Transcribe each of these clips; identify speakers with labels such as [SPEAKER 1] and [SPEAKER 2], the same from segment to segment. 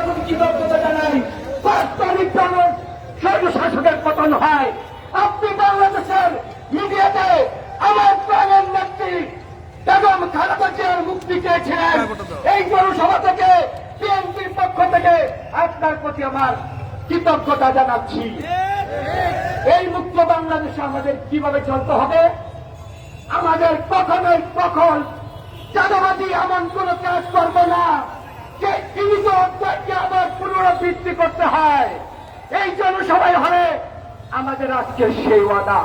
[SPEAKER 1] প্রতি কৃতজ্ঞতা জানাই। 5 তারিখ শাসকের পতন হয়। আপনি বাংলাদেশের মিডিয়াতে আমার প্রাণের নেত্রী বেগম খালেদা জিয়ার মুক্তি চেয়েছিলেন। এই জনসভা থেকে বিএনপির পক্ষ থেকে আপনার প্রতি আমার কৃতজ্ঞতা জানাচ্ছি। এই মুক্ত বাংলাদেশে আমাদের কিভাবে চলতে হবে? আমাদের কখনোই কখন চাঁদাবাদী এমন কোন কাজ করবো না যে গৃহীত অধ্যায়কে আবার পুনরাবৃত্তি করতে হয়। এই জনসভায় হলে আমাদের আজকের সেই ওয়াদা।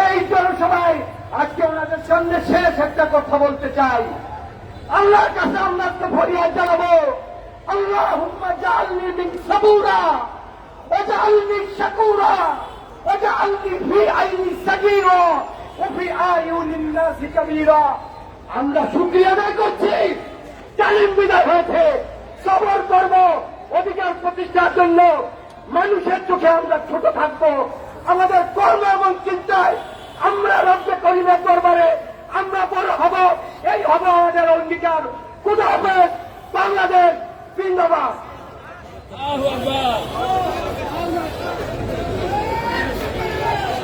[SPEAKER 1] এই জনসভায় আজকে ওনাদের সামনে শেষ একটা কথা বলতে চাই। আল্লাহর কাছে আমরা তো ফরিয়াদ জানাবো, আল্লাহুম্মা জাআলনি মিন সাবুরা ওয়াজআলনি শাকুরা ওয়াজআলনি ফি আইনি সাগীরা ওয়া ফি আয়ুনিন নাসি কাবীরা। আমরা শুকরিয়া আদায় করছি, জালিম বিদায় হয়েছে। সবর করব, অধিকার প্রতিষ্ঠার জন্য মানুষের চোখে আমরা ছোট থাকবো। আমাদের কর্ম এবং চিন্তায় আমরা রব্বে করিমের দরবারে আমরা বড় হব। এই হব আমাদের অঙ্গীকার। খোদা হাফেজ। বাংলাদেশ জিন্দাবাদ।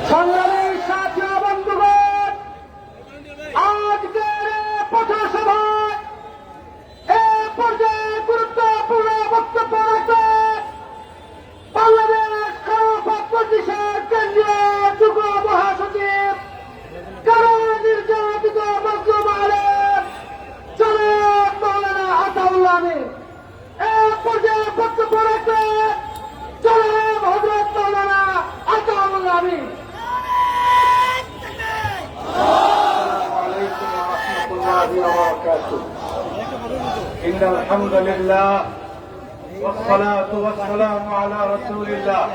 [SPEAKER 1] সংগ্রামী সাথী বন্ধুগণ, আজকের পথসভায় এ পর্যায়ে গুরুত্বপূর্ণ বক্তব্য রাখবেন বাংলাদেশ খেলাফত মজলিসের কেন্দ্রীয় যুগ্ম মহাসচিব কারা নির্যাতিত মজলুম আলেম জনাব মাওলানা আতাউল্লাহ আমিন। এ পর্যায়ে বক্তব্য রাখবেন জনাব হযরত মাওলানা আতাউল্লাহ আমিন।
[SPEAKER 2] إن الحمد لله والصلاة والسلام على رسول الله।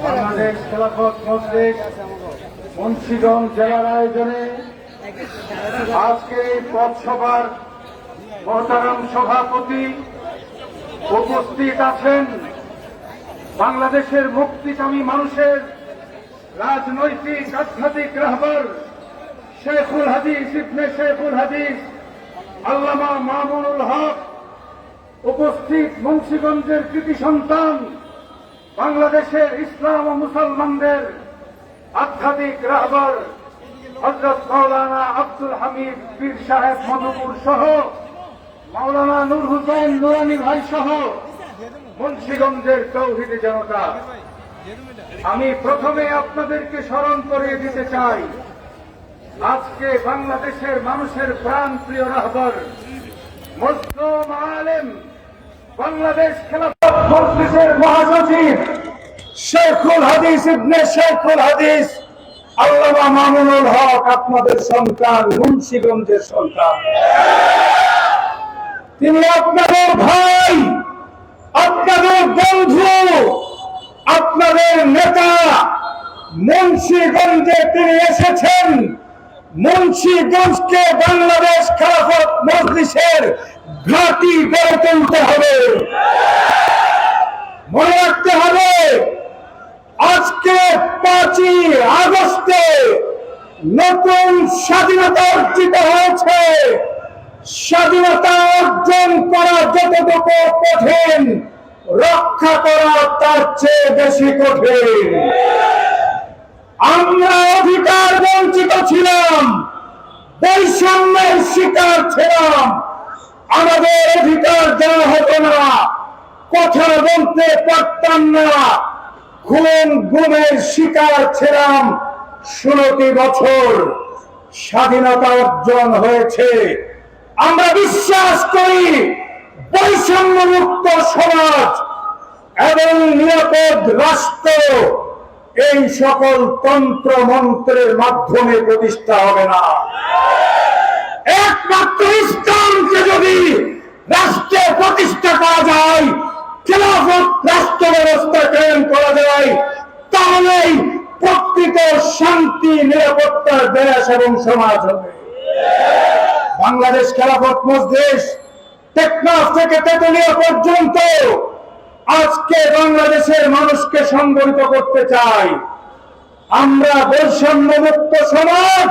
[SPEAKER 2] বাংলাদেশ খেলাফত মজলিস মুন্সিগঞ্জ জেলার আয়োজনে আজকে এই পথসভার মহতারাম সভাপতি উপস্থিত আছেন বাংলাদেশের মুক্তিকামী মানুষের রাজনৈতিক আধ্যাত্মিক রাহবার শেখুল হাদিস ইবনে শেখুল হাদিস আল্লামা মামুনুল হক, উপস্থিত মুন্সিগঞ্জের কৃতি সন্তান বাংলাদেশের ইসলাম ও মুসলমানদের আধ্যাত্মিক রাহবার হযরত মাওলানা আব্দুল হামিদ পীর সাহেব মধুপুর সহ মাওলানা নূর হোসেন নুরানী ভাই সহ মুন্সিগঞ্জের তৌহিদি জনতা, আমি প্রথমে আপনাদেরকে স্মরণ করিয়ে দিতে চাই আজকে বাংলাদেশের মানুষের প্রাণ প্রিয় রাহবার মজলুম আলেম বাংলাদেশ খেলাফত মজলিসের মহাসচিব শেখুল হাদিস ইবনে শেখুল হাদিস আল্লামা মামুনুল হক আপনাদের সন্তান, মুন্সিগঞ্জের সন্তান। তিনি আপনাদের ভাই, আপনাদের বন্ধু, আপনাদের নেতা। মুন্সিগঞ্জে তিনি এসেছেন মুন্সিগঞ্জকে বাংলাদেশ খেলাফত মজলিসের ঘাঁটি গড়ে তুলতে হবে। মনে রাখতে হবে আজকে 5ই আগস্টে নতুন স্বাধীনতা অর্জিত হয়েছে। স্বাধীনতা অর্জন করা যতটুকু কঠিন, রক্ষা করা তার চেয়ে বেশি কঠিন। আমরা অধিকার বঞ্চিত ছিলাম, বৈষম্যের শিকার ছিলাম, আমাদের অধিকার দেওয়া হতো না, কথা বলতে পারতাম না, খুন গুমের শিকার ছিলাম। 16টি বছর স্বাধীনতা অর্জন হয়েছে। আমরা বিশ্বাস করি বৈষম্য মুক্ত সমাজ এবং নিরাপদ রাষ্ট্র এই সকল তন্ত্র মন্ত্রের মাধ্যমে প্রতিষ্ঠা হবে না। একমাত্র ইসলামকে যদি রাষ্ট্রে প্রতিষ্ঠা করা যায়, খেলাফত রাষ্ট্র ব্যবস্থা কায়েম করা যায়, তাহলেই প্রকৃত শান্তি নিরাপত্তার দেশ এবং সমাজ হবে। বাংলাদেশ খেলাফত মজলিস টেকনাফ থেকে তেতুলিয়া পর্যন্ত আজকে বাংলাদেশের মানুষকে সংগঠিত করতে চাই। আমরা বৈষম্য মুক্ত সমাজ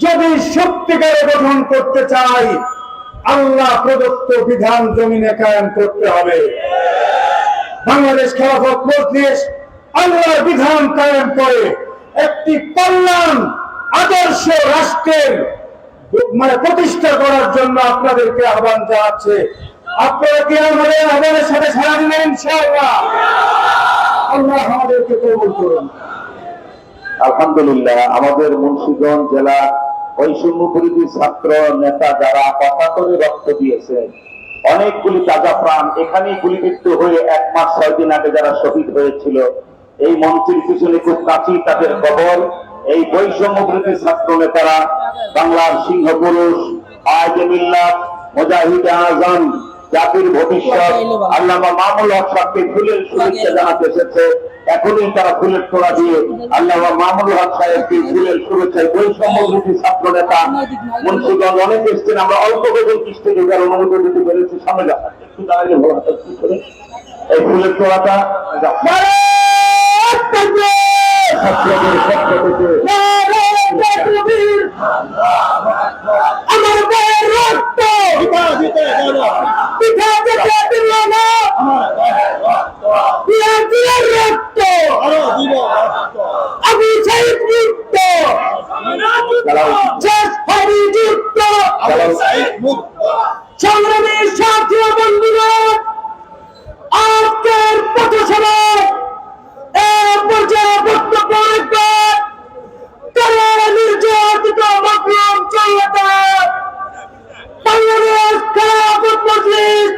[SPEAKER 2] যদি সত্যিকারে গঠন করতে চাই, আল্লাহ প্রদত্ত বিধান জমিনে কায়েম করতে হবে। বাংলাদেশ খেলাফত মজলিস আল্লাহর বিধান কায়েম করে একটি কল্যাণ আদর্শ রাষ্ট্রের প্রতিষ্ঠা করার জন্য আপনাদেরকে আহ্বান জানাচ্ছে। আপনারা কি আমাদের আহ্বানের সাথে সাড়া দিবেন ইনশাআল্লাহ? আল্লাহ আমাদেরকে কবুল করুন।
[SPEAKER 3] আলহামদুলিল্লাহ, আমাদের মুন্সিগঞ্জ জেলা বৈষম্য বিরোধী ছাত্র নেতা যারা পঁচাত্তরে রক্ত দিয়েছে, অনেকগুলি তাজা প্রাণ এখানেই গুলিবিদ্ধ হয়ে 1 মাস 6 দিন আগে যারা শহীদ হয়েছিল, এই মঞ্চের পিছনে খুব কাছেই তাদের কবর। এই বৈষম্য বিরোধী ছাত্র নেতারা বাংলার সিংহ পুরুষ, আয়েদে মিল্লাত, মুজাহিদে আজম, জাতির ভবিষ্যৎ আল্লামা মামুনুল হক সাহেবকে ফুলের শুভেচ্ছা জানাতে এসেছে। এখনই তারা ফুলের তোড়া দিয়ে আল্লামা মামুনুল হক সাহেবকে ফুলের শুভেচ্ছায় বৈষম্য বিরোধী ছাত্র নেতা মুন্সিগঞ্জ অনেক এসছেন, আমরা অল্প বেতন কিস্তি ঢোকার অনুমতি দিতে পেরেছি। সামনে যান, একটু দাঁড়ালে ভালো হতো। এই ফুলের তোড়াটা ছাত্রদের পক্ষ থেকে
[SPEAKER 1] আমার ভাইয়ের রক্ত পিঠা যেতে দিল না, পিয়াজির রক্ত আবু সাইদ মুক্ত, শেষ হরি যুক্ত। সংগ্রামী সাথী ও বন্ধুরা, আজকের পথসভা এক পর্যায়ে বক্তব্য রাখবেন কারা নির্যাতিত মাকলুম জনতা বাংলাদেশ খেলাফত মজলিস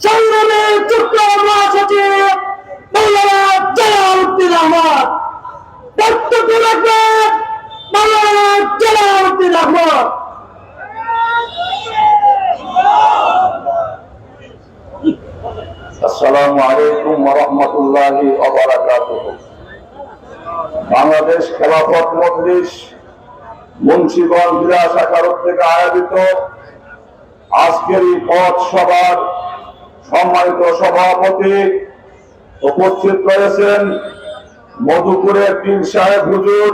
[SPEAKER 1] সংগ্রামী যুক্ত মহাসচিব মৌলানা জালালউদ্দিন আহমদ। বক্তব্য রাখবেন মৌলানা জালালউদ্দিন আহমদ।
[SPEAKER 3] আসসালামু আলাইকুম ওয়া রাহমাতুল্লাহি ওয়া বারাকাতুহু। বাংলাদেশ খেলাফত মজলিস মুন্সিগঞ্জ জেলা শাখার উদ্যোগে আয়োজিত আজকের এই পথ সভার সম্মানিত সভাপতি উপস্থিত রয়েছেন মধুপুরের পীর সাহেব হুজুর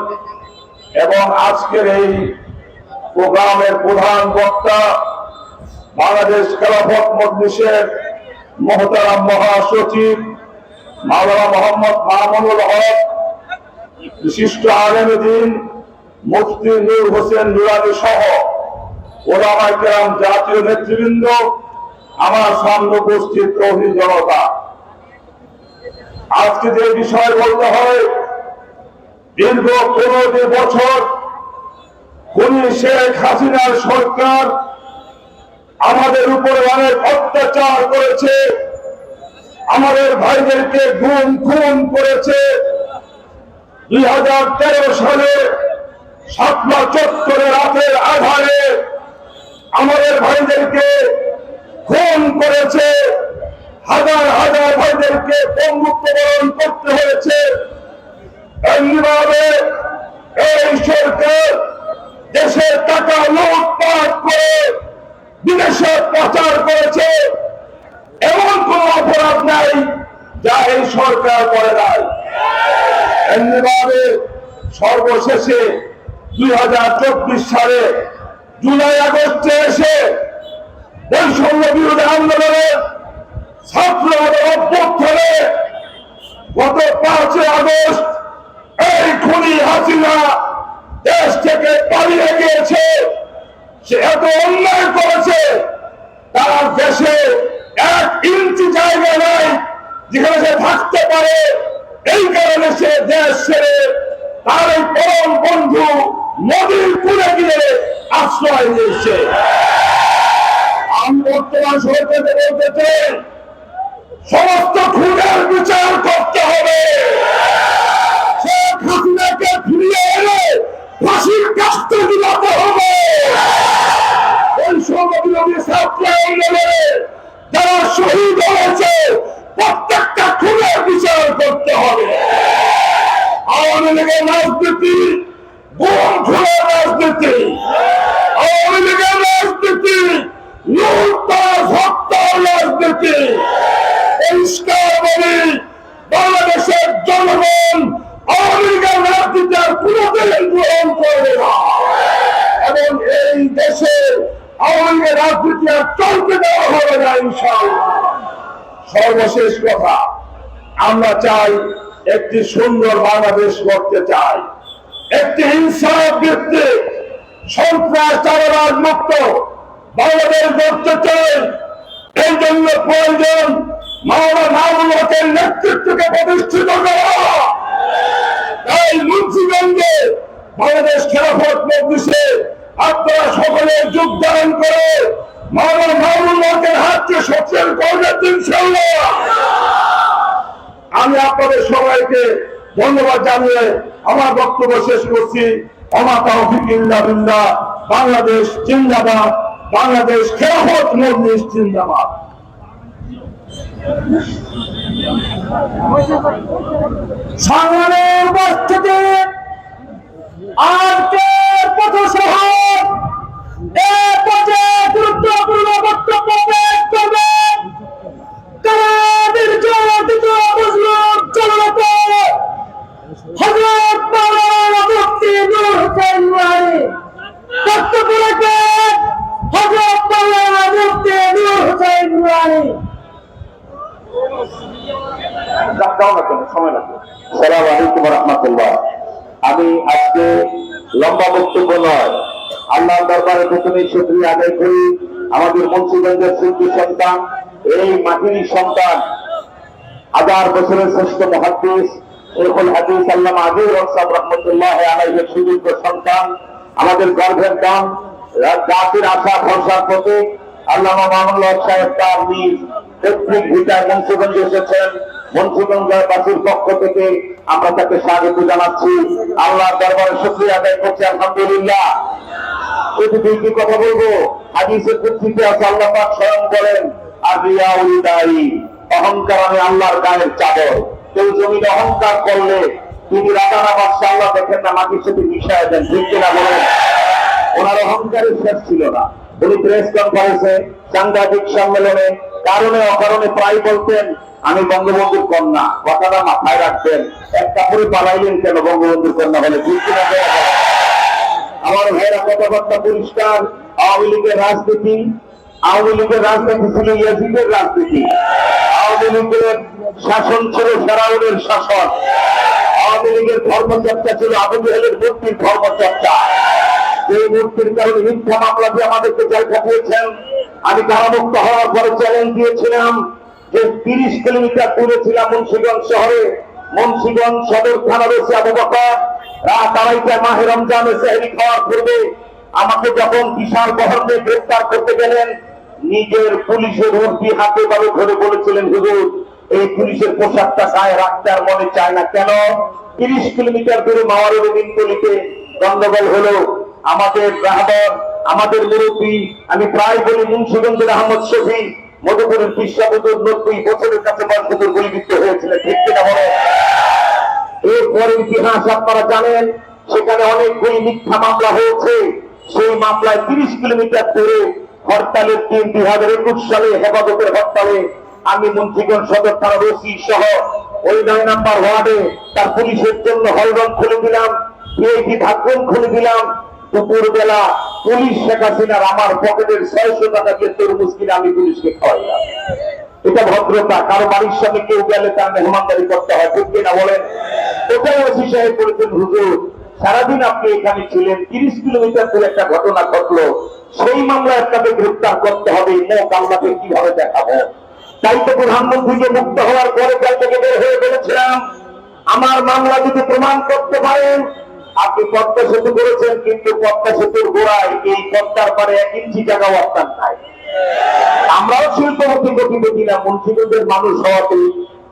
[SPEAKER 3] এবং আজকের এই প্রোগ্রামের প্রধান বক্তা বাংলাদেশ খেলাফত মজলিসের মোহতারাম মহাসচিব মাওলানা মোহাম্মদ মামুনুল হক, বিশিষ্ট আলেম দ্বীন মুফতি নূর হোসেন নুরানী সহ ওলামায়ে কেরাম, জাতীয় নেতৃবৃন্দ, আমার সামনে উপস্থিত তৌহিদ জনতা। আজকে যে বিষয় বলতে হয়, দীর্ঘ 15 বছর খুনি শেখ হাসিনার সরকার আমাদের উপরে অনেক অত্যাচার করেছে, আমাদের ভাইদেরকে গুম খুন করেছে। 2013 সালে শাপলা চত্বরে রাতের আধারে আমাদের ভাইদেরকে খুন করেছে, হাজার হাজার ভাইদেরকে বঙ্গুত্ববরণ করতে হয়েছে। এমনিভাবে এই সরকার দেশের টাকা লুটপাট করে বিদেশে পাচার করেছে, এমন কোন অপরাধ নাই যা এই সরকার করে নাই। এমনিভাবে সর্বশেষে 2024 সালে জুলাই আগস্টে এসে বৈষম্য বিরোধী আন্দোলনের ছাত্রদের অভ্যুত্থানে গত 5 আগস্ট এই খুনি হাসিনা দেশ থেকে পালিয়ে গিয়েছে। সে এত অন্যায় করেছে, তার দেশে 1 ইঞ্চি জায়গা নাই যেখানে সে থাকতে পারে। এই কারণে সে দেশ ছেড়ে তার এই পরম বন্ধু নদীর কূলে গিয়ে আশ্রয় নিয়েছে। আমি বর্তমান সরকারকে বলতে চাই, সমস্ত খুনের বিচার করতে হবে। শেখ হাসিনাকে ফিরিয়ে এনে ফাঁসির কাস্তে দিলাতে হবে। বৈষম্য বিরোধী ছাত্র আন্দোলনে যারা শহীদ হয়েছে প্রত্যেকটা খুনের বিচার করতে হবে। আওয়ামী লীগের রাজনীতি গুম খুনের রাজনীতি, আওয়ামী লীগের রাজনীতি লুটপাট হত্যার রাজনীতি। পরিষ্কার বলি, বাংলাদেশের জনগণ আওয়ামী লীগের রাজনীতি আর কোনোদিন গ্রহণ করবে না এবং এই দেশে
[SPEAKER 2] আওয়ামী লীগের রাজনীতি আর চলতে দেওয়া হবে না ইনশাআল্লাহ। সর্বশেষ কথা, আমরা চাই একটি সুন্দর বাংলাদেশ করতে চাই, একটি ইনসাফ ভিত্তিক সন্ত্রাস চাঁদাবাজ মুক্ত বাংলাদেশ গড়তে চাই। এই জন্য প্রয়োজন মাওলানা মামুনুল হকের নেতৃত্বকে প্রতিষ্ঠিত করা। তাই মুন্সিগঞ্জে বাংলাদেশ খেলাফত মজলিসে আপনারা সকলে যোগদান করে মাওলানা মামুনুল হকের হাতকে সচেতন করবেন ইনশাআল্লাহ। আমি আপনাদের সবাইকে ধন্যবাদ জানিয়ে আমার বক্তব্য শেষ করছি। ওমা তাওফিক ইল্লা বিল্লাহ। বাংলাদেশ জিন্দাবাদ, বাংলাদেশ খেলাফত মজলিস জিন্দাবাদ।
[SPEAKER 1] সংগ্রামের উপস্থিতি আজকের পথসভা এ পর্যায়ে গুরুত্বপূর্ণ বক্তব্য পেশ করবেন কারাবীর জাতীয় মুসলিম জনতা হযরত মাওলানা মুফতি নূর হোসেন ওয়ালি। বক্তব্য রাখবেন হযরত মাওলানা মুফতি নূর হোসেন ওয়ালি।
[SPEAKER 3] সময় লাগবে। আসসালামু আলাইকুম ওয়া রাহমাতুল্লাহ। আমি আজকে লম্বা বক্তব্য নয়, আল্লাহর দরবারে প্রথমে শুকরিয়া আদায় করি আমাদের মুন্সিগঞ্জের শিল্পী সন্তান, এই মাটির সন্তান, হাজার বছরের শ্রেষ্ঠ মুহাদ্দিস শেখুল হাদিস আল্লামা আজিজুর রহমান রাহমাতুল্লাহ আলাইহির সুযোগ্য সন্তান, আমাদের গর্বের দাম, জাতির আশা ভরসার প্রতীক আল্লামা মামুনুল হক সাহেব তার নিজ পৈতৃক ভিটায় মুন্সিগঞ্জে এসেছেন। মুন্সিগঞ্জবাসীর পক্ষ থেকে আমরা তাকে স্বাগত জানাচ্ছি। আল্লাহর দরবারে শুকরিয়া আদায় করছি আলহামদুলিল্লাহ। শুধু দুইটি কথা বলবো, হাদিসের কুদসিতে আছে আল্লাহ পাক স্বয়ং বলেন, আর রিয়াউল দায়ী, অহংকার আমি আল্লাহর গায়ের চাদর। কেউ জমিনে অহংকার করলে তিনি রাতানা বাদশা আল্লাহ দেখেন না, মাটির সাথে মিশায় দেন, ঠিক কিনা বলেন? ওনার অহংকারের শেষ ছিল না। উনি প্রেস কনফারেন্সে, সাংবাদিক সম্মেলনে কারণে অকারণে প্রায় বলতেন আমি বঙ্গবন্ধুর কন্যা। কথাটা মাথায় রাখবেন। এক কাপড়ে পালাইলেন কেন বঙ্গবন্ধুর কন্যা বলে, ঠিক কিনা? আমার ভাইরা কথাবার্তা পরিষ্কার। আওয়ামী লীগের রাজনীতি ছিল ইয়াজিদের রাজনীতি। আওয়ামী লীগের শাসন ছিল ফেরাউনের শাসন। আওয়ামী লীগের ধর্মচর্চা ছিল আবু জেহেলের মূর্তির ধর্মচর্চা। এই মূর্তির কারণে মিথ্যা মামলা দিয়ে আমাদেরকে জেল খাটিয়েছেন। আমি কারামুক্ত হওয়ার পরে চ্যালেঞ্জ দিয়েছিলাম যে 30 কিলোমিটার দূরে ছিলাম মুন্সিগঞ্জ শহরে, মুন্সিগঞ্জ সদর থানার ওসি আবু বকর রাত 2:30টায় মাহে রমজানে সেহরি খাওয়ার পূর্বে আমাকে যখন বিশাল বহর নিয়ে গ্রেফতার করতে গেলেন, নিজের পুলিশের উর্দি হাতে বালু ধরে বলেছিলেন, হুজুর এই পুলিশের পোশাকটা গায়ে রাখতে আর মনে চায় না কেন? 30 কিলোমিটার দূরে মাওয়ারের গলিতে গন্ডগোল হলো। আমাদের রাহবর, আমাদের মুরব্বী, আমি প্রায় বলি মুন্সিগঞ্জের আহমদ শফি, মধুপুরের পিসাবুদুর 90 বছরের কাছে বছর গুলিবিদ্ধ হয়েছিলেন, ঠিক কিনা বলে? এরপরে ইতিহাস আপনারা জানেন, সেখানে অনেকগুলি মিথ্যা মামলা হয়েছে। সেই মামলায় 30 কিলোমিটার দূরে হরতালের দিন 2021 সালে হেফাজতের হরতালে আমি মুন্সিগঞ্জ সদর থানার ওসি সহ ওই 9 নম্বর ওয়ার্ডে তার পুলিশের জন্য হলরুম খুলে দিলাম, ভিআইপি ভাগ্যম খুলে দিলাম। দুপুর বেলা পুলিশ শেখ হাসিনার আমার পকেটের 600 টাকা দিয়ে তরমুজ কিনে আমি পুলিশকে খাওয়াইলাম। এটা ভদ্রতা। কারো বাড়ির সামনে কেউ গেলে তার মেহমানদারি করতে হয়, ঠিক কিনা বলেন? ওটাই ওসি সাহেব বলেছেন, হুজুর সারাদিন আপনি এখানে ছিলেন, 30 কিলোমিটার দূরে একটা ঘটনা ঘটলো, সেই মামলায় আপনাকে গ্রেফতার করতে হবে, মুখ আল্লাহকে কিভাবে দেখাবো? তাই তো প্রধানমন্ত্রীকে মুক্ত হওয়ার পরে জেল থেকে বের হয়ে বলেছিলাম, আমার মামলা যদি প্রমাণ করতে পারেন, আপনি পদ্মা সেতু করেছেন, কিন্তু পদ্মা সেতুর গোড়ায় এই পদ্মার পারে 1 ইঞ্চি জায়গাও আপনার নাই। আমরাও শিল্পপতি কোটিপতি না, মুন্সিগঞ্জের মানুষ হওয়াতে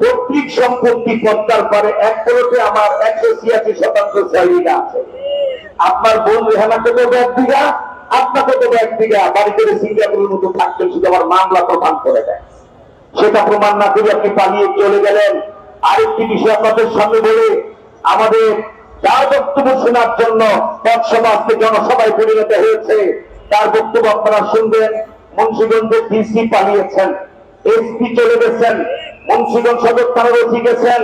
[SPEAKER 3] পৈতৃক সম্পত্তি পদ্মার পারে 1 প্লটে আমার 186% জায়গা আছে। আপনার বোন রেহানাকে দেবো 1 বিঘা, আপনাকে দেবো 1 বিঘা, বাড়ি করে সিঙ্গাপুরের মতো থাকতেন, শুধু আমার মামলা প্রদান করে দেয়। সেটা প্রমাণ না করে আপনি পালিয়ে চলে গেলেন। আরেকটি বিষয় আপনাদের সামনে বলে, আমাদের যার বক্তব্য শোনার জন্য পথসভা জনসভায় পরিণত হয়েছে, তার বক্তব্য আপনারা শুনবেন। মুন্সিগঞ্জের ডিসি পালিয়েছেন, এসপি চলে গেছেন, মুন্সিগঞ্জ সদর থানার ওসি গেছেন,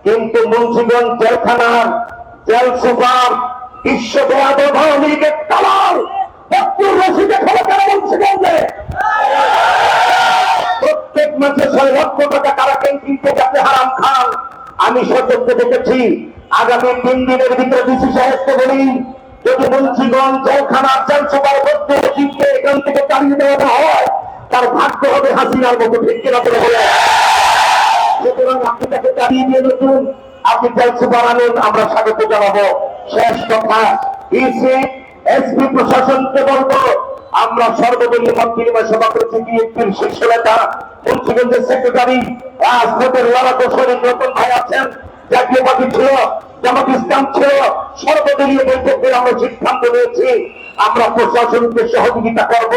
[SPEAKER 3] কিন্তু মুন্সিগঞ্জ জেলখানার জেল সুপার বিশ্বব্যাপী আওয়ামী লীগের দালাল প্রত্যেক রসিদে খবর কেন মুন্সিগঞ্জে প্রত্যেক মাসে 6 লক্ষ টাকা কারা ক্যান্টিন থেকে আপনি হারাম খান। আমি সতর্ক দেখেছি, আগামী 3 দিনের ভিতরে ডিসি সাহেবকে বলি, যদি মুন্সিগঞ্জ জেলখানার জেল সুপার করতে এখান থেকে তাড়িয়ে দেওয়া হয়, তার ভাগ্য হবে হাসিনার মতো। ঠিক কিনা বলে বলে, সুতরাং আপনি তাকে তাড়িয়ে দিয়ে নতুন আপনি জেল সুপার আনুন, আমরা স্বাগত জানাবো। শেষ কথা, ডিসি এসপি প্রশাসনকে বলবো, আমরা সর্বদলীয় মন্ত্রিময় সভা করেছি, বিএনপির শীর্ষ নেতা মুন্সিগঞ্জের সেক্রেটারি রাজপথের লড়াকু শরীর রতন ভাই আছেন, জাতীয় পার্টি ছিল, জামাত ইসলাম ছিল, সর্বদলীয় বৈঠকে আমরা সিদ্ধান্ত নিয়েছি আমরা প্রশাসনকে সহযোগিতা করব।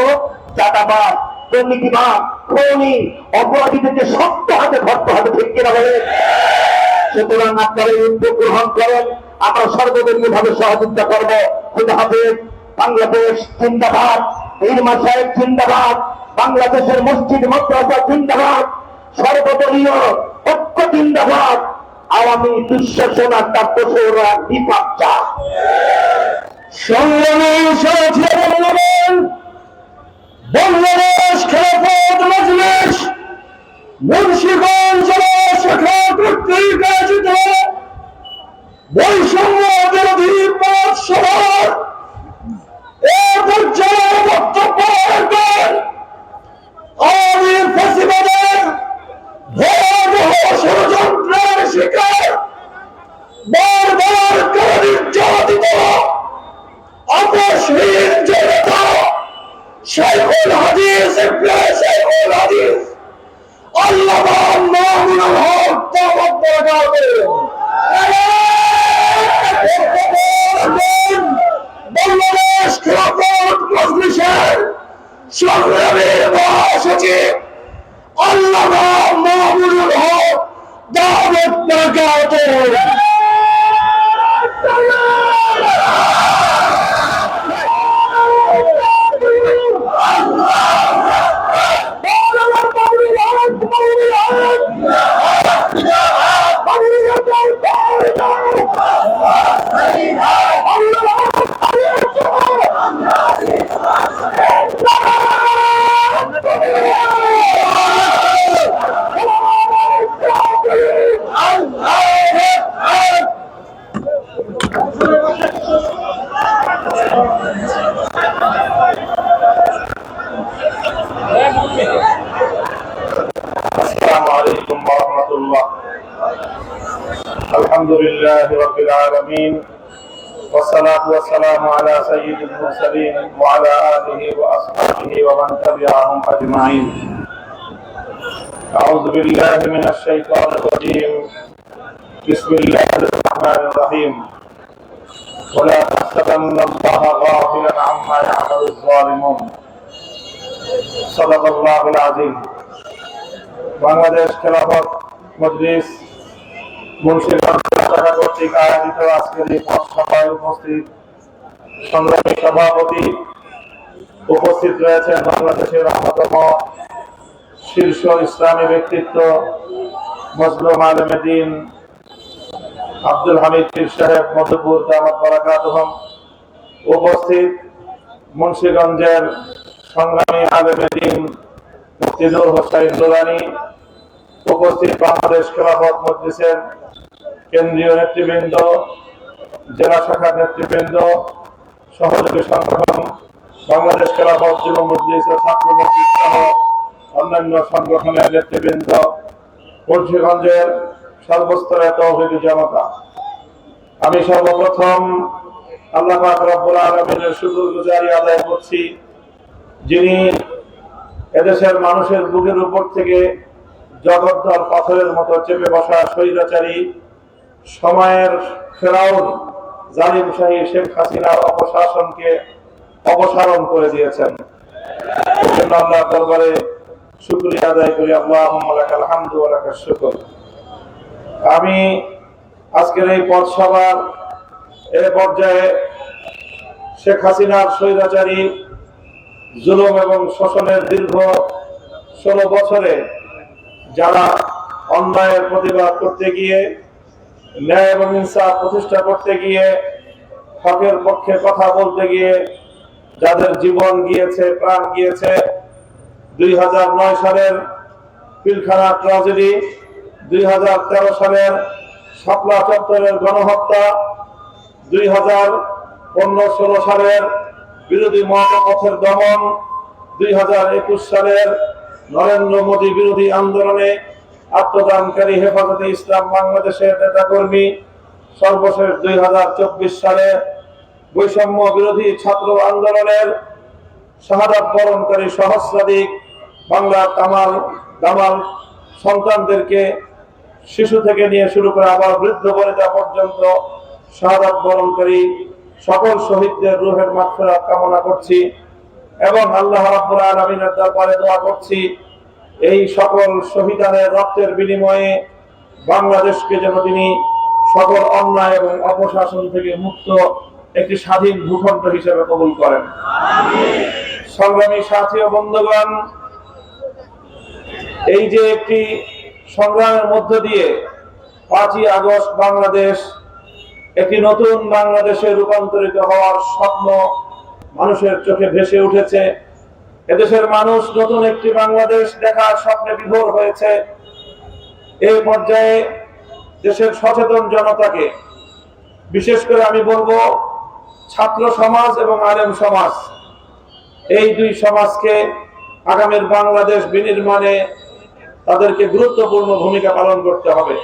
[SPEAKER 3] চাঁদাবাদ, দুর্নীতিবাদ, খুনি, অপরাধীদেরকে শক্ত হাতে ধরতে হবে। ঠিক কিনা বলে? সুতরাং আপনারা এই উদ্যোগ গ্রহণ করেন, আমরা সর্বদলীয় ভাবে সহযোগিতা করবো। খুদা হাফেজ। বাংলাদেশ জিন্দাবাদ। ইরমা সাহেব জিন্দাবাদ। বাংলাদেশের মসজিদ মাদ্রাসা জিন্দাবাদ। সর্বদলীয় ঐক্য জিন্দাবাদ। আওয়ামী দুঃশাসন আর তার দোষরা বিপাক চা।
[SPEAKER 2] সংগ্রামী সাথী বন্ধুগণ, বাংলাদেশ খেলাফত মজলিস মুন্সিগঞ্জ জেলা শাখা কর্তৃক আয়োজিত বৈষম্য বিরোধী পথ সভার এ পর্যায়ে বক্তব্য রাখবেন আওয়ামী ফ্যাসিবাদের ভয়াবহ ষড়যন্ত্রের শিকার, বারবার নির্যাতিত আপসহীন জনতা শাইখুল হাদিস ইবনে শাইখুল হাদিস আল্লামা মামুনুল হক দাওয়াত বরাকাতুহু বাংলাদেশ খেলাফত মজলিসের সংগ্রামী মহাসচিব আল্লামা মামুনুল হক দাওয়াত বরাকাতুহু।
[SPEAKER 4] الحمد لله رب العالمين والصلاة والسلام على سيد المرسلين وعلى آله وأصحابه ومن تبعهم أجمعين. أعوذ بالله من الشيطان الرجيم. بسم الله الرحمن الرحيم. ولا تحسبن الله غافلا عما يعمل الظالمون. صدق الله العظيم. বাংলাদেশ খেলাফত মজলিস মুন্সিগঞ্জ শাখা কর্তৃক আয়োজিত আজকের এই পথ সভায় উপস্থিত সংগ্রামী সভাপতি, উপস্থিত রয়েছেন বাংলাদেশের অন্যতম শীর্ষ ইসলামী ব্যক্তিত্ব মজলুম আলেম দ্বীন আব্দুল হামিদ পীর সাহেব মধুপুর দামাত বারাকাতুহুম, উপস্থিত মুন্সিগঞ্জের সংগ্রামী আলেম দ্বীন মুফতি নূর হোসাইন দুরানি, উপস্থিত বাংলাদেশ খেলাফত মজলিসের কেন্দ্রীয় নেতৃবৃন্দ, জেলা শাখার নেতৃবৃন্দ, সহযোগী সংগঠন, বাংলাদেশ খেলাফত যুব মজলিস ও ছাত্র মজলিস সহ অন্যান্য সংগঠনের নেতৃবৃন্দ, মুন্সিগঞ্জের সর্বস্তরের তৌহিদি জনতা, আমি সর্বপ্রথম আল্লাহ পাক রব্বুল আলামিনের শুকরগুজারি আদায় করছি, যিনি এদেশের মানুষের বুকের উপর থেকে জগদ্দল পাথরের মতো চেপে বসা স্বৈরাচারী সময়ের ফেরাউন জালিম শাহী শেখ হাসিনার অপশাসনকে অপসারণ করে দিয়েছেন। এজন্য আল্লাহর দরবারে শুকরিয়া আদায় করি। আল্লাহুম্মা লাকাল হামদু ওয়া লাকাশ শুকর। আমি আজকের এই পথ সভার এ পর্যায়ে শেখ হাসিনার স্বৈরাচারী জুলুম এবং শোষণের দীর্ঘ 16 বছরে যারা অন্যায়ের প্রতিবাদ করতে গিয়ে, ন্যায় এবং ইনসাফ প্রতিষ্ঠা করতে গিয়ে, হকের পক্ষে কথা বলতে গিয়ে যাদের জীবন গিয়েছে, প্রাণ গিয়েছে। 2009 সালের পিলখানা ট্র্যাজেডি, 2013 সালের শাপলা চত্বরের গণহত্যা, 2015-16 সালের বিরোধী মহাপথের দমন, 2021 সালের নরেন্দ্র মোদী বিরোধী আন্দোলনে আত্মদানকারী হেফাজতে ইসলাম বাংলাদেশের নেতাকর্মী, সর্বশেষ 2024 সালে বৈষম্য বিরোধী ছাত্র আন্দোলনের শাহাদাত বরণকারী সহস্রাধিক বাংলা দামাল সন্তানদেরকে, শিশু থেকে নিয়ে শুরু করে আবার বৃদ্ধ বনিতা পর্যন্ত শাহাদাত বরণকারী সকল শহীদদের রূহের মাগফিরাত কামনা করছি এবং আল্লাহ রাব্বুল আলামিনের দরবারে দোয়া করছি এই সকল শহীদানের রক্তের বিনিময়ে বাংলাদেশকে যেন তিনি সকল অন্যায় এবং অপশাসন থেকে মুক্ত একটি স্বাধীন ভূখণ্ড হিসেবে কবুল করেন। সংগ্রামী সাথী ও বন্ধুগণ, এই যে একটি সংগ্রামের মধ্য দিয়ে 5ই আগস্ট বাংলাদেশ একটি নতুন বাংলাদেশে রূপান্তরিত হওয়ার স্বপ্ন মানুষের চোখে ভেসে উঠেছে। এদেশের মানুষ নতুন একটি বাংলাদেশ দেখার স্বপ্নে বিভোর হয়েছে। এই পর্যায়ে দেশের সচেতন জনতাকে, বিশেষ করে আমি বলবো ছাত্র সমাজ এবং আলেম সমাজ, এই দুই সমাজকে আগামীর বাংলাদেশ বিনির্মাণে তাদেরকে গুরুত্বপূর্ণ ভূমিকা পালন করতে হবে।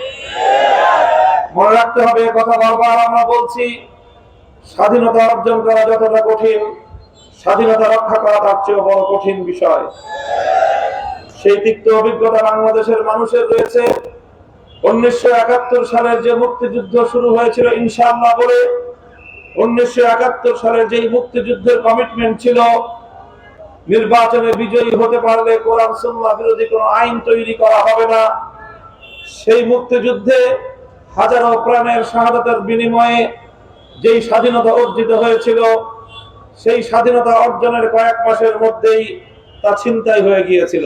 [SPEAKER 4] মনে রাখতে হবে, কথা বারবার আমরা বলছি, স্বাধীনতা অর্জন করা যতটা কঠিন, স্বাধীনতা রক্ষা করা তার চেয়ে বড় কঠিন বিষয়। সেই তিক্ত অভিজ্ঞতা বাংলাদেশের মানুষের রয়েছে। 1971 সালের যে মুক্তিযুদ্ধ শুরু হয়েছিল ইনশাআল্লাহ বলে, 1971 সালের যে মুক্তিযুদ্ধের কমিটমেন্ট ছিল, নির্বাচনে বিজয়ী হতে পারলে কোরআন সুন্নাহ বিরোধী কোনো আইন তৈরি করা হবে না, সেই মুক্তিযুদ্ধে হাজারো প্রাণের শাহাদাতের বিনিময়ে যেই স্বাধীনতা অর্জিত হয়েছিল, সেই স্বাধীনতা অর্জনের কয়েক মাসের মধ্যেই তা ছিনতাই হয়ে গিয়েছিল।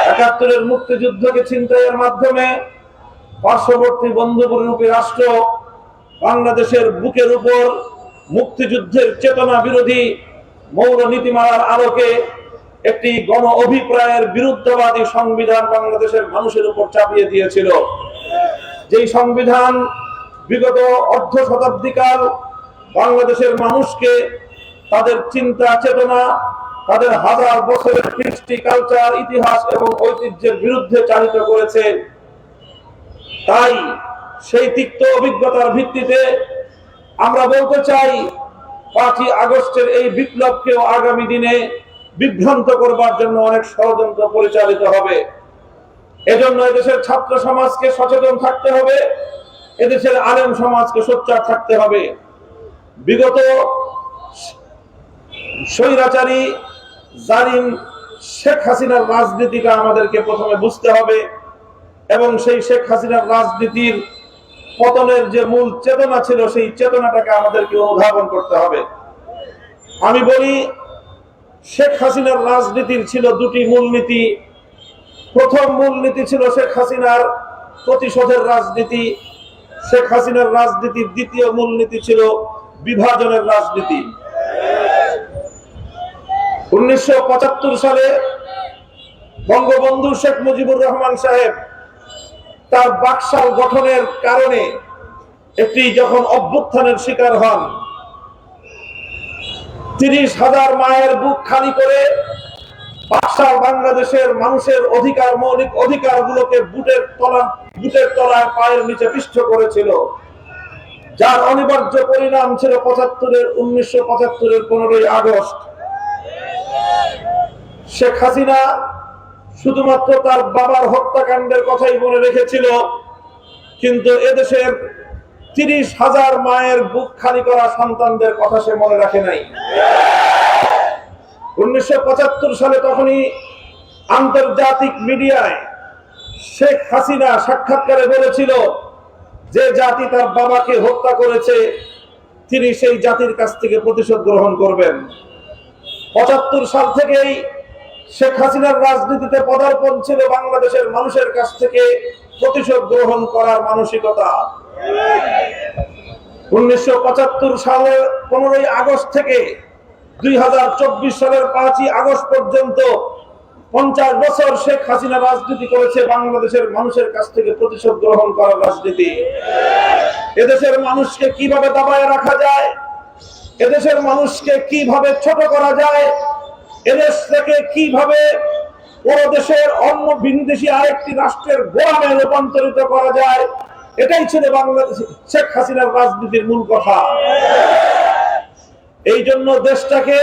[SPEAKER 4] 71-এর মুক্তিযুদ্ধকে ছিনতাইয়ের মাধ্যমে পার্শ্ববর্তী বন্ধুবরূপী রাষ্ট্র বাংলাদেশের বুকের উপর মুক্তিযুদ্ধের চেতনা বিরোধী মৌল নীতিমালার আলোকে একটি গণ অভিপ্রায়ের বিরুদ্ধবাদী সংবিধান বাংলাদেশের মানুষের উপর চাপিয়ে দিয়েছিল। যেই সংবিধান বিগত অর্ধ শতাব্দীকাল বাংলাদেশের মানুষকে তাদের চিন্তা চেতনা, তাদের হাজার বছরের কৃষ্টি, কালচার, ইতিহাস এবং ঐতিহ্যের বিরুদ্ধে চালিত করেছে। তাই সেই তিক্ত অভিজ্ঞতার ভিত্তিতে আমরা বলতে চাই, 5ই আগস্টের এই বিপ্লবকেও আগামী দিনে বিভ্রান্ত করবার জন্য অনেক ষড়যন্ত্র পরিচালিত হবে। এজন্য এদেশের ছাত্র সমাজকে সচেতন থাকতে হবে, এদেশের আলেম সমাজকে সোচ্চার থাকতে হবে। বিগত স্বৈরাচারী জালিম শেখ হাসিনার রাজনীতিটা আমাদেরকে প্রথমে বুঝতে হবে এবং সেই শেখ হাসিনার রাজনীতির পতনের যে মূল চেতনা ছিল, সেই চেতনাটাকে আমাদেরকে অনুধাবন করতে হবে। আমি বলি, শেখ হাসিনার রাজনীতির ছিল দুটি মূলনীতি। প্রথম মূলনীতি ছিল শেখ হাসিনার প্রতিশোধের রাজনীতি। শেখ হাসিনার রাজনীতির দ্বিতীয় মূলনীতি ছিল বিভাজনের রাজনীতি। 1975 সালে বঙ্গবন্ধু শেখ মুজিবুর রহমান সাহেব তার বাকশাল গঠনের কারণে একটি যখন অভ্যুত্থানের শিকার হন, 30,000 মায়ের বুক খালি করে বাকশাল বাংলাদেশের মানুষের অধিকার, মৌলিক অধিকারগুলোকে বুটের তলায় পায়ের নিচে পিষ্ট করেছিল, যার অনিবার্য পরিণাম ছিল 1975-এর 15ই আগস্ট। শেখ হাসিনা শুধুমাত্র তার বাবার হত্যাকাণ্ডের কথাই মনে রেখেছিল, কিন্তু এদেশের 30,000 মায়ের বুক খালি করা সন্তানদের কথা সে মনে রাখে নাই। 1975 সালে তখনই আন্তর্জাতিক মিডিয়ায় শেখ হাসিনা সাক্ষাৎকারে বলেছিল, যে জাতি তার বাবাকে হত্যা করেছে তিনি সেই জাতির কাছ থেকে প্রতিশোধ গ্রহণ করবেন। 75 সাল থেকেই শেখ হাসিনার রাজনীতিতে পদার্পণ ছিল বাংলাদেশের মানুষের কাছ থেকে প্রতিশোধ গ্রহণ করার মানসিকতা। 1975 সালের 15ই আগস্ট থেকে 2024 সালের 5ই আগস্ট পর্যন্ত 50 বছর শেখ হাসিনা রাজনীতি করেছে, বাংলাদেশের মানুষের কাছ থেকে প্রতিশোধ গ্রহণ করার রাজনীতি। এদেশের মানুষকে কিভাবে দাবায় রাখা যায়, এদেশের মানুষকে কিভাবে ছোট করা যায়, এদেশ থেকে কিভাবে পুরো দেশের অন্য বিদেশি আরেকটি রাষ্ট্রের গোলামে রূপান্তরিত করা যায়, এটাই ছিল বাংলাদেশ শেখ হাসিনার রাজনীতির মূল কথা। এই জন্য দেশটাকে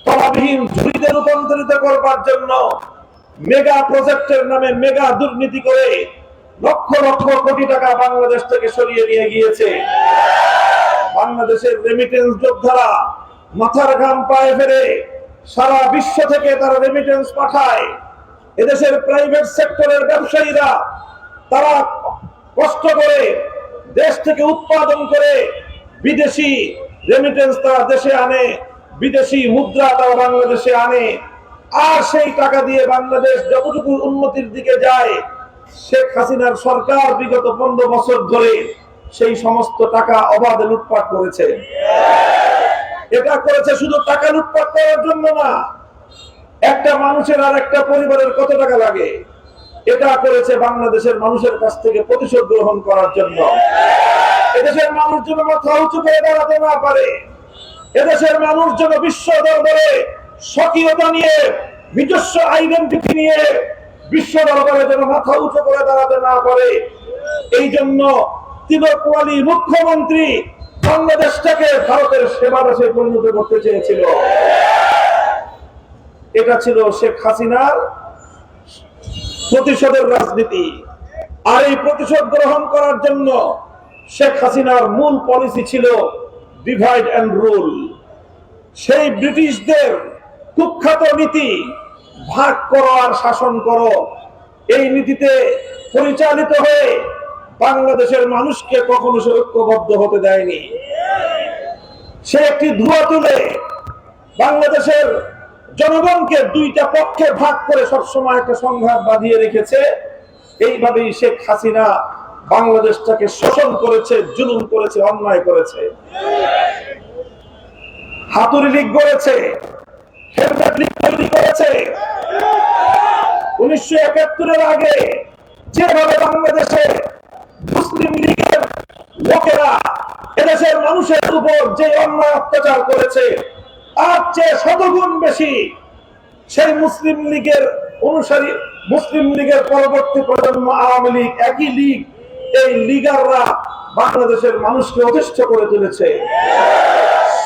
[SPEAKER 4] তলাবিহীন ঝুড়িতে রূপান্তরিত করবার জন্য মেগা প্রজেক্টের নামে মেগা দুর্নীতি করে লক্ষ লক্ষ কোটি টাকা বাংলাদেশ থেকে সরিয়ে নিয়ে গিয়েছে। বাংলাদেশের রেমিটেন্স যোদ্ধারা মাথার ঘাম পায়ে ফেলে সারা বিশ্ব থেকে তারা রেমিটেন্স পাঠায়। এদেশের প্রাইভেট সেক্টরের ব্যবসায়ীরা তারা কষ্ট করে দেশ থেকে উৎপাদন করে বিদেশি রেমিটেন্স তারা দেশে আনে, বিদেশি মুদ্রা তারা বাংলাদেশে আনে, আর সেই টাকা দিয়ে বাংলাদেশ যতটুকু উন্নতির দিকে যায়, শেখ হাসিনার সরকার বিগত 15 বছর ধরে সেই সমস্ত টাকা অবাধে লুটপাট করেছে। এটা করেছে শুধু টাকা লুটপাট করার জন্য না, একটা মানুষের আর একটা পরিবারের কত টাকা লাগে, এটা করেছে বাংলাদেশের মানুষের কাছ থেকে প্রতিশোধ গ্রহণ করার জন্য। এদেশের মানুষ যেন মাথা উঁচু করে দাঁড়াতে না পারে, এদেশের মানুষ যেন বিশ্ব দরবারে স্বকীয়তা নিয়ে, নিজস্ব আইডেন্টিটি নিয়ে বিশ্ব দরবারে যেন মাথা উঁচু করে দাঁড়াতে না পারে, এই জন্য তিলকওয়ালী মুখ্যমন্ত্রী বাংলাদেশটাকে ভারতের সেবাদাসে পরিণত করতে চেয়েছিল। এটা ছিল শেখ হাসিনার প্রতিশোধের রাজনীতি। আর এই প্রতিশোধ গ্রহণ করার জন্য শেখ হাসিনার মূল পলিসি ছিল ডিভাইড এন্ড রুল। সেই ব্রিটিশদের কুখ্যাত নীতি ভাগ করো আর শাসন করো, এই নীতিতে পরিচালিত হয়ে বাংলাদেশের মানুষকে কখনো সে ঐক্যবদ্ধ হতে দেয়নি। সে একটি ধোঁয়া তুলে বাংলাদেশের জনগণকে দুইটা পক্ষে ভাগ করে সবসময় একটা সংঘাত বাঁধিয়ে রেখেছে। এইভাবেই শেখ হাসিনা বাংলাদেশটাকে শোষণ করেছে, জুলুম করেছে, অন্যায় করেছে। হাতুড়ি লীগ করেছে, হেলমেট লীগ তৈরি করেছে। 1971-এর আগে যেভাবে বাংলাদেশে মুসলিম লীগের লোকেরা এদেশের মানুষের উপর যে অন্যায় অত্যাচার করেছে, আর চেয়ে শতগুণ বেশি সেই মুসলিম লীগের অনুসারী, মুসলিম লীগের পরবর্তী প্রজন্ম আওয়ামী লীগ, একই লীগ, এই লিগাররা বাংলাদেশের মানুষকে অতিষ্ঠ করে তুলেছে,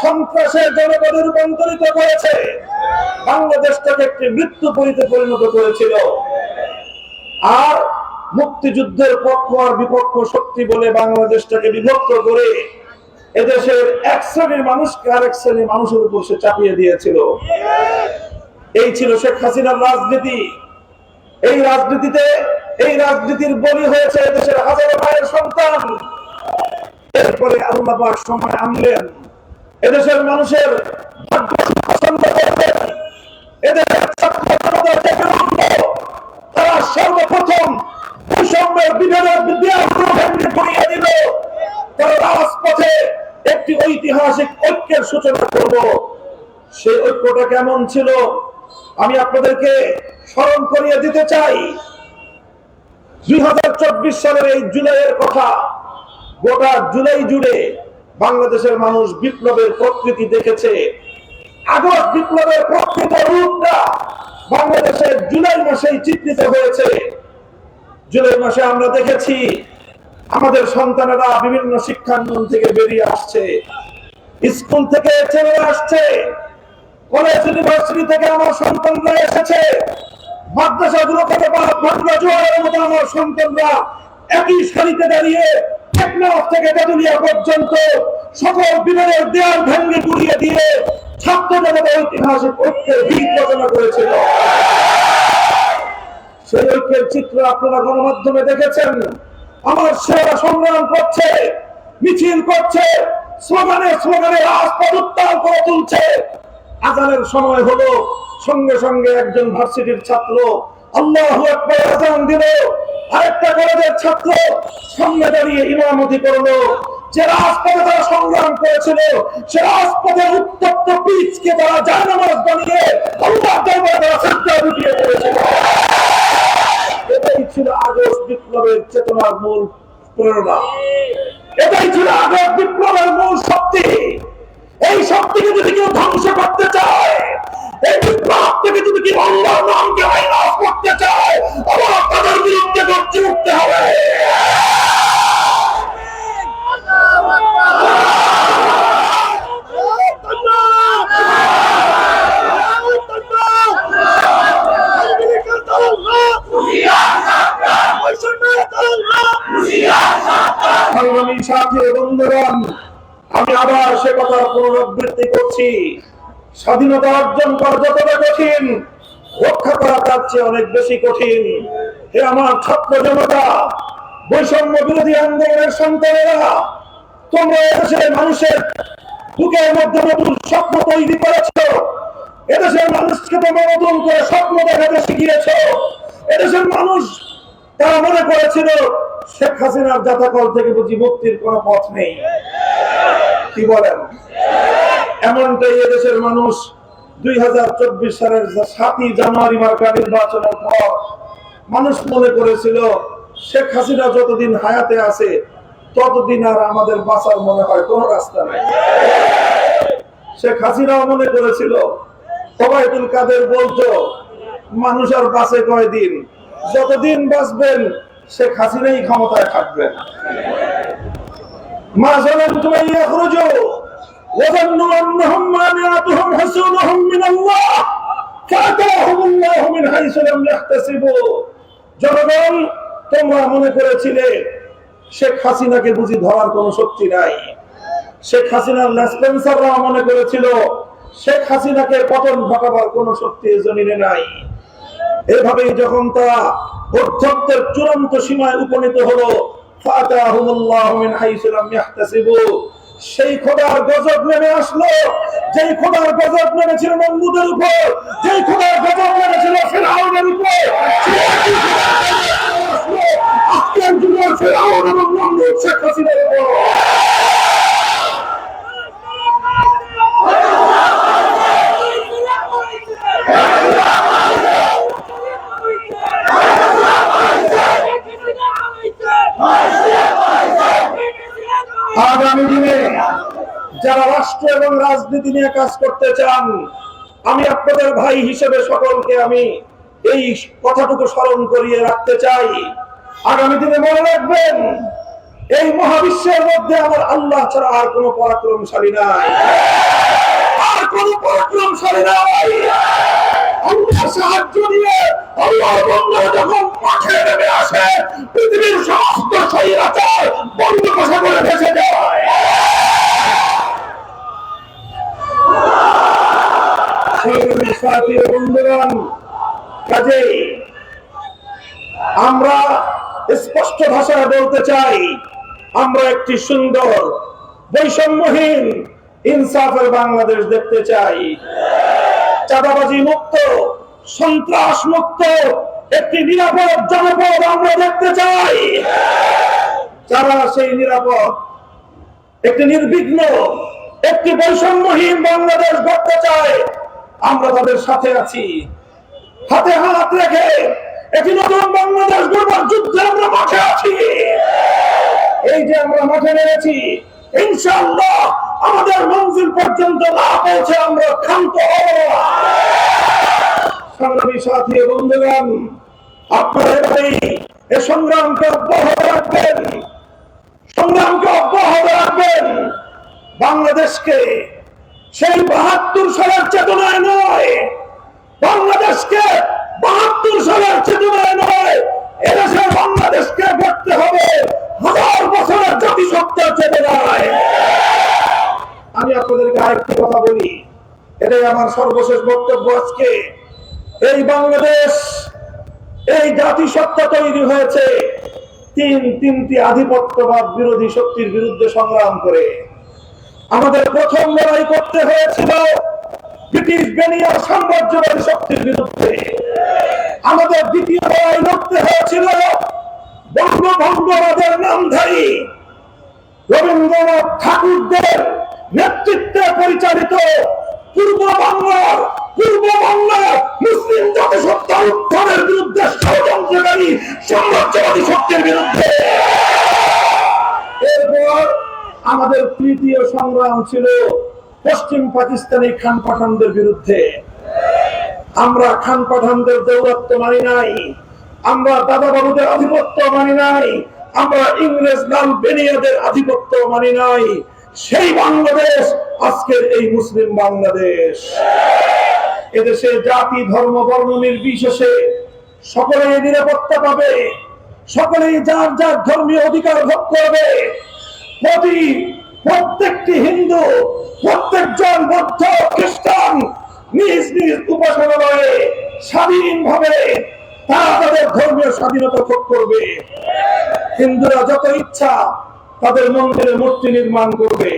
[SPEAKER 4] সন্ত্রাসের জনপদে রূপান্তরিত করেছে, বাংলাদেশটাকে একটি মৃত্যুপুরীতে পরিণত করেছিল। আর মুক্তিযুদ্ধের পক্ষ আর বিপক্ষ শক্তি বলে বাংলাদেশটাকে বিভক্ত করে এদেশের এক শ্রেণীর মানুষকে আরেক শ্রেণীর মানুষের উপর সে চাপিয়ে দিয়েছিল। এই ছিল শেখ হাসিনার রাজনীতি। এই রাজনীতিতে, এই রাজনীতির বলি হয়েছে এদেশের হাজারো ভাইয়ের সন্তান। এরপরে আল্লাহ পাক সময় আনলেন, এদেশের মানুষের ভাগ্য পছন্দ করলেন, এদেশের তারা সর্বপ্রথম বৈষম্যের বিভেদের ভেঙে পড়িয়ে দিল। তারা রাজপথে একটি ঐতিহাসিক ঐক্যের সূচনা করব। সেই ঐক্যটা কেমন ছিল আমি আপনাদেরকে স্মরণ করিয়ে দিতে চাই। 2024 সালের এই জুলাইয়ের কথা, গোটা জুলাই জুড়ে বাংলাদেশের মানুষ বিপ্লবের প্রকৃতি দেখেছে। আগস্ট বিপ্লবের প্রকৃত রূপটা বাংলাদেশের জুলাই মাসেই চিত্রিত হয়েছে। জুলাই মাসে আমরা দেখেছি আমাদের সন্তানেরা বিভিন্ন শিক্ষাঙ্গন থেকে বেরিয়ে আসছে, স্কুল থেকে চলে আসছে, কলেজ ইউনিভার্সিটি থেকে আমার সন্তানরা এসেছে, মাদ্রাসাগুলো থেকে ভাঙ্গা জোয়ারের মতো আমার সন্তানরা একই সারিতে দাঁড়িয়ে টেকনাফ থেকে তেতুলিয়া পর্যন্ত সকল বিভাগের দেয়াল ভেঙে গুড়িয়ে দিয়ে ছাত্র জনতা ঐতিহাসিক ঐক্যের ভিত রচনা করেছিল। সেই ঐক্যের চিত্র আপনারা গণমাধ্যমে দেখেছেন। আমার ছেলেরা সংগ্রাম করছে, মিছিল করছে, স্লোগানে স্লোগানে রাজপথ উত্তাল করে তুলছে। আজানের সময় হলো, সঙ্গে সঙ্গে একজন ভার্সিটির ছাত্র আল্লাহু আকবার আজান দিল, আরেকটা কলেজের ছাত্র সামনে দাঁড়িয়ে ইমামতি করলো। যে রাজপথে তারা সংগ্রাম করেছিল, সে রাজপথের উত্তপ্ত পিচকে তারা জায়নামাজ বানিয়ে আল্লাহর দরবারে তারা সিজদা লুটিয়ে পড়েছিল। এটাই ছিল আগস্ট বিপ্লবের চেতনার মূল প্রেরণা, এটাই ছিল আগস্ট বিপ্লবের মূল শক্তি। এই শক্তিকে যদি কেউ ধ্বংস করতে চায়, এই বিপ্লব থেকে যদি কেউ আল্লাহর নামকে মাইনাস করতে চায়, আবার তাদের বিরুদ্ধে গর্জে উঠতে হবে। সংগ্রামী সাথী বন্ধুগণ, আমি আবার সে কথার পুনরাবৃত্তি করছি, স্বাধীনতা অর্জন করা যতটা কঠিন, রক্ষা করা তার চেয়ে অনেক বেশি কঠিন। হে আমার ছাত্র জনতা, বৈষম্য বিরোধী আন্দোলনের সন্তানেরা, তোমরা এদেশের মানুষের বুকের মধ্যে নতুন স্বপ্ন তৈরি করেছ। এদেশের মানুষকে তোমরা নতুন করে স্বপ্ন দেখাতে শিখিয়েছ। এদেশের মানুষ তারা মনে করেছিল শেখ হাসিনার জাতাকল থেকে বুঝি মুক্তির কোন পথ নেই। কি বলেন? এমনটাই এদেশের মানুষ 2024 সালের 7ই জানুয়ারি মার্কা নির্বাচনের পর মানুষ মনে করেছিল শেখ হাসিনা যতদিন হায়াতে আছে ততদিন আর আমাদের বাঁচার মনে হয় কোন রাস্তা নাই। শেখ হাসিনাও মনে করেছিল, ওবায়দুল কাদের বলতো মানুষ আর বাঁচে কয়দিন, যতদিন বাঁচবেন শেখ হাসিনাই ক্ষমতায় থাকবেন। মা যালামতুম ইয়াখরুজু ওয়া যান্নু আন্নাহুম মানিআতুহুম হুসুনুহুম মিনাল্লাহ ফাতাহুমুল্লাহু মিন হাইসু লাম ইয়াহতাসিবু। জনগণ, তোমরা মনে করেছিলে শেখ হাসিনাকে বুঝি ধরার কোনো শক্তি নাই। শেখ হাসিনার লেসপেন্সাররা মনে করেছিল শেখ হাসিনাকে পতন ঘটাবার কোনো শক্তি জমিনে নাই। এভাবেই যখন তারা অধ্যক্ষের চূড়ান্ত সীমায় উপনীত হলো, ফাতাহুমুল্লাহু মিন হাইসু লাম ইয়াহতাসিবু, সেই খোদার গজব নেমে আসলো, যেই খোদার গজব নেমেছিল নমরুদের উপর, যেই খোদার গজব নেমেছিল ফিরআউনের উপর, আজকের যুগের ফিরআউন এবং নমরুদ শেখ হাসিনার উপর। আগামী দিনে যারা রাষ্ট্র এবং রাজনীতি নিয়ে কাজ করতে চান, আমি আপনাদের ভাই হিসেবে সকলকে আমি এই কথাটুকু স্মরণ করিয়ে রাখতে চাই। আগামী দিনে মনে রাখবেন, এই মহাবিশ্বের মধ্যে আমার আল্লাহ ছাড়া আর কোন পরাক্রমশালী নাই, আর কোন পরাক্রমশালী নাই। আল্লাহ সাহায্য দিয়ে আল্লাহর বান্দা যখন মাঠে নেমে আসে, পৃথিবীর সমস্ত স্বৈরাচার বন্ধ কষা করে ভেসে যায়। বন্ধুগণ, কাজেই আমরা স্পষ্ট ভাষায় বলতে চাই, আমরা একটি সুন্দর বৈষম্যহীন ইনসাফের বাংলাদেশ দেখতে চাই। চাঁদাবাজি মুক্ত, সন্ত্রাস মুক্ত একটি নিরাপদ জনপদ আমরা দেখতে চাই। যারা সেই নিরাপদ, একটি নির্বিঘ্ন, একটি বৈষম্যহীন বাংলাদেশ গড়তে চায়, আমরা তাদের সাথে আছি। হাতে হাত রেখে একটি নতুন বাংলাদেশ গড়বার যুদ্ধে আমরা মাঠে আছি। এই যে আমরা মাঠে নেমেছি, ইনশাআল্লাহ আমাদের মঞ্জিল পর্যন্ত না পৌঁছে আমরা ক্ষান্ত হব না। সংগ্রামী সাথী বন্ধুগণ, আপনারা এই সংগ্রামকে অব্যাহত রাখবেন, সংগ্রামকে অব্যাহত রাখবেন। বাংলাদেশকে সেই 72 সালের চেতনায় নয়, বাংলাদেশকে 72 সালের চেতনায় নয়, এদেশের বাংলাদেশকে গড়তে হবে 1000 বছরের জাতিসত্তার চেতনায়। আমি আপনাদেরকে আরেকটি কথা বলি, এটাই আমার সর্বশেষ বক্তব্য আজকে। এই বাংলাদেশ, এই জাতিসত্তা তৈরি হয়েছে তিনটি আধিপত্যবাদ বিরোধী শক্তির বিরুদ্ধে সংগ্রাম করে। আমাদের প্রথম লড়াই করতে হয়েছিল ব্রিটিশ বেনিয়ার সাম্রাজ্যবাদী শক্তির বিরুদ্ধে। আমাদের দ্বিতীয় লড়াই লড়তে হয়েছিল বঙ্গভঙ্গবাদের নামধারী
[SPEAKER 2] রবীন্দ্রনাথ ঠাকুরদের নেতৃত্বে পরিচালিত পূর্ব বাংলার মুসলিম জাতিসত্তা উত্থানের বিরুদ্ধে ষড়যন্ত্রকারী সাম্রাজ্যবাদী শক্তির বিরুদ্ধে। এরপর আমাদের তৃতীয় সংগ্রাম ছিল পশ্চিম পাকিস্তানি খান পাঠানদের বিরুদ্ধে। আমরা খান পাঠানদের দৌরাত্ম্য মানি নাই, আমরা দাদা বাবুদের আধিপত্য মানি নাই, আমরা ইংরেজ লাল বেনিয়াদের আধিপত্য মানি নাই। সেই বাংলাদেশ আজকের এই মুসলিম বাংলাদেশ। এদেশে জাতি ধর্ম বর্ণ নির্বিশেষে সকলেই নিরাপত্তা পাবে, সকলেই যার যার ধর্মীয় অধিকার ভোগ করবে। প্রত্যেকটি হিন্দু, প্রত্যেকজন বৌদ্ধ খ্রিস্টান নিজ নিজ উপাসনালয়ে স্বাধীনভাবে তারা তাদের ধর্মীয় স্বাধীনতা ভোগ করবে। হিন্দুরা যত ইচ্ছা তাদের মন্দিরে মূর্তি নির্মাণ করবে,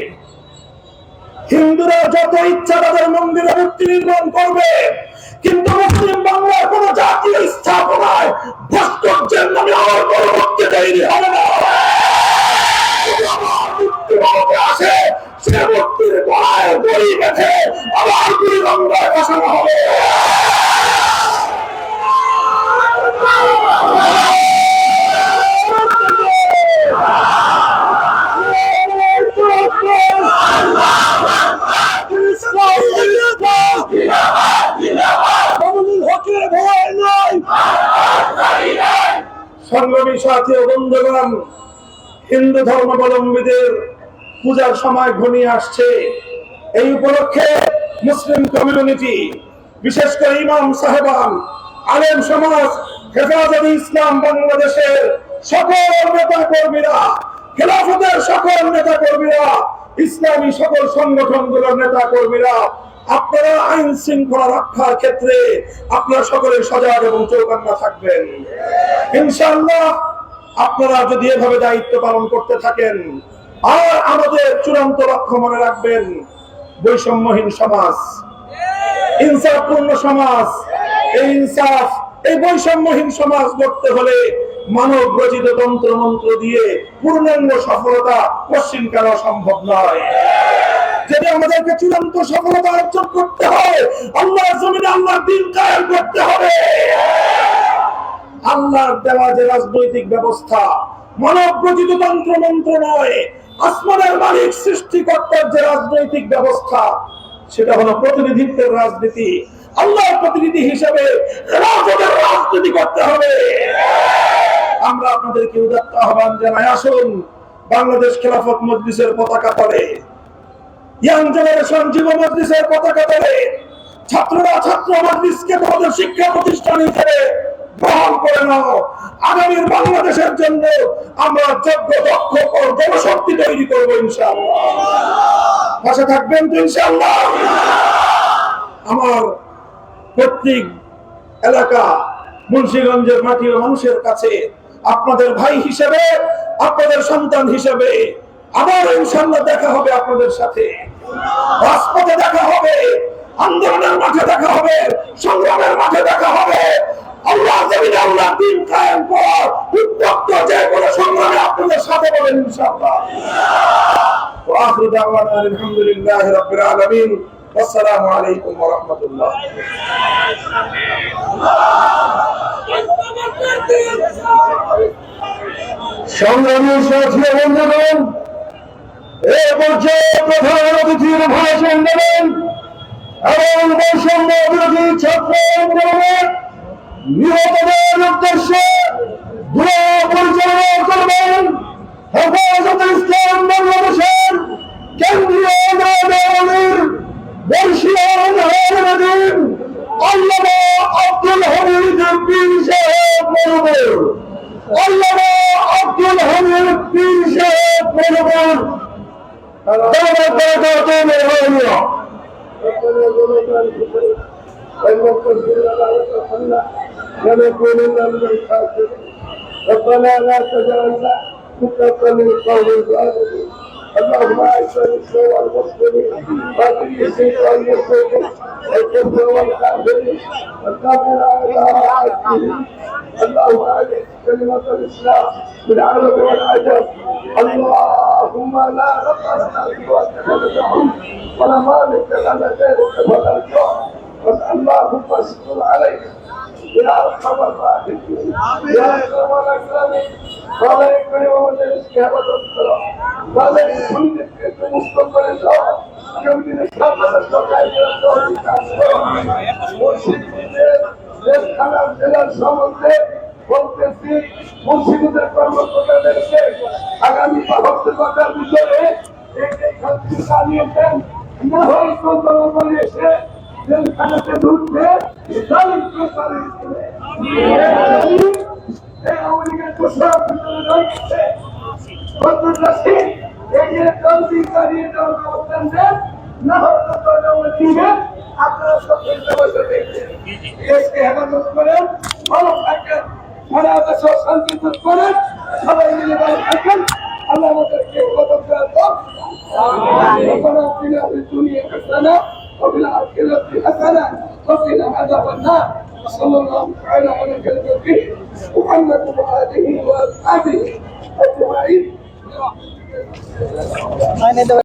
[SPEAKER 2] হিন্দুরা যত ইচ্ছা তাদের মন্দিরে মূর্তি নির্মাণ করবে, কিন্তু মুসলিম বাংলার কোন জাতীয় স্থাপনায় ভাস্কর্যের নামে আর পরবর্তী তৈরি হবে না। আসে সে মূর্তির গলায় দড়ি বেঁধে আবার দুই বাংলায় বসানো হবে। সংগ্রামী সাথী ও বন্ধুগণ, হিন্দু ধর্মাবলম্বীদের পূজার সময় ঘনিয়ে আসছে। এই উপলক্ষে মুসলিম কমিউনিটি, বিশেষ করে ইমাম সাহেবান, আলেম সমাজ, হেফাজতে ইসলাম বাংলাদেশের সকল নেতা কর্মীরা, খেলাফতের সকল নেতা কর্মীরা, ইসলামী সকল সংগঠনগুলোর নেতা কর্মীরা, আপনারা আইন শৃঙ্খলা রক্ষার ক্ষেত্রে আপনারা সকলে সজাগ এবং চৌকান্না থাকবেন। ইনশাআল্লাহ আপনারা যদি এভাবে দায়িত্ব পালন করতে থাকেন, আর আমাদের চূড়ান্ত লক্ষ্য মনে রাখবেন, বৈষম্যহীন সমাজ, ইনসাফপূর্ণ সমাজ। এই বৈষম্যহীন সমাজ গড়তে হলে মানব রচিত তন্ত্র মন্ত্র দিয়ে পূর্ণাঙ্গ সফলতা পশ্চিমকাল সম্ভব নয়। যদি আমাদেরকে চূড়ান্ত সফলতা অর্জন করতে হয়, আল্লাহর জমিনে আল্লাহর দ্বীন কায়েম করতে হবে। আল্লাহর দেওয়া যে রাজনৈতিক ব্যবস্থা মানব রচিত তন্ত্র মন্ত্র নয়, আসমানের মালিক সৃষ্টিকর্তার যে রাজনৈতিক ব্যবস্থা, সেটা হলো প্রতিনিধিত্বের রাজনীতি। আল্লাহর প্রতিনিধি হিসেবে রাজনীতি করতে হবে। আমরা আপনাদেরকে উদাত্ত আহ্বান জানাই, আসুন বাংলাদেশ খেলাফত মজলিসের পতাকা তলে, ইয়াং জেনারেশন যুব মজলিসের পতাকা তলে ছাত্ররা ছাত্র মজলিসকে তোমাদের শিক্ষা প্রতিষ্ঠান হিসেবে গ্রহণ করে নাও। আগামীর বাংলাদেশের জন্য আমরা যোগ্য দক্ষ জনশক্তি তৈরি করবো ইনশাআল্লাহ। পাশে থাকবেন তো ইনশাআল্লাহ। আমার প্রত্যেক এলাকা মুন্সিগঞ্জের মাটি ও মানুষের কাছে আপনাদের ভাই হিসেবে, আপনাদের সন্তান হিসেবে আবার ইনশাআল্লাহ দেখা হবে আপনাদের সাথে। রাজপথে দেখা হবে, আন্দোলনের মাঠে দেখা হবে, সংগ্রামের মাঠে দেখা হবে। আল্লাহ জমিনে আল্লাহর দ্বীন কায়েম করার উদ্যক্ত যে কোনো সংগ্রামে আপনাদের সাথে পাবেন ইনশাআল্লাহ। ওয়া আখিরু দাওয়ানা আলহামদুলিল্লাহি রাব্বিল আলামিন। আসসালামু আলাইকুম ওয়া রাহমাতুল্লাহ।
[SPEAKER 1] সংগ্রামী সাথী বন্ধুগণ, এ পর্যায়ে প্রধান অতিথির ভাষণ দেবেন এবং বৈষম্য বিরোধী ছাত্র আন্দোলনের নিহতদের উদ্দেশ্যে দোয়া পরিচালনা করবেন হেফাজতে ইসলাম বাংলাদেশের কেন্দ্রীয় আমির বর্ষিয়ান আলমদিন আল্লামা আব্দুল হামিদ পীর সাহেব বলবেন। আল্লামা আব্দুল হামিদ পীর সাহেব বলবেন।
[SPEAKER 2] ربنا لا تجعلنا فتنة للقوم الظالمين. اللهم اعز الاسلام والمسلمين وأذل الشرك والمشركين والكفر والكافرين والكافر على الدين. اللهم اعز كلمة الاسلام بالعرب والعجم. الله
[SPEAKER 1] اللهم لا رب لنا سواك لهم ولا مالك لنا غيرك ولا الجوع اللهم استر علينا يا ارحم الراحمين يا اكرم الاكرمين قال يكرم আমাদের হেফাজত করো قال পুলিশকে মুক্ত করে দাও আগামী দিনে সামনে সরকার মুর্শিদের দেশ খানার জেলার সম্বন্ধে বলতেছি মুর্শিদের কর্মকর্তাদেরকে আগামী 72 ঘন্টার ভিতরে জানিয়েছেন না হয়তো জনগণ এসে জেলখানাতে ঢুকবে হেফাজত করেন ভালো থাকেন সারা দেশ শান্তি করেন সবাই মিলে ভালো থাকেন আল্লাহ আমাদেরকে কদম ربنا اتنا في الدنيا حسنه وفي الاخره حسنه وقنا عذاب النار وصلى الله تعالى على كلمته محمد واله واصحابه اجمعين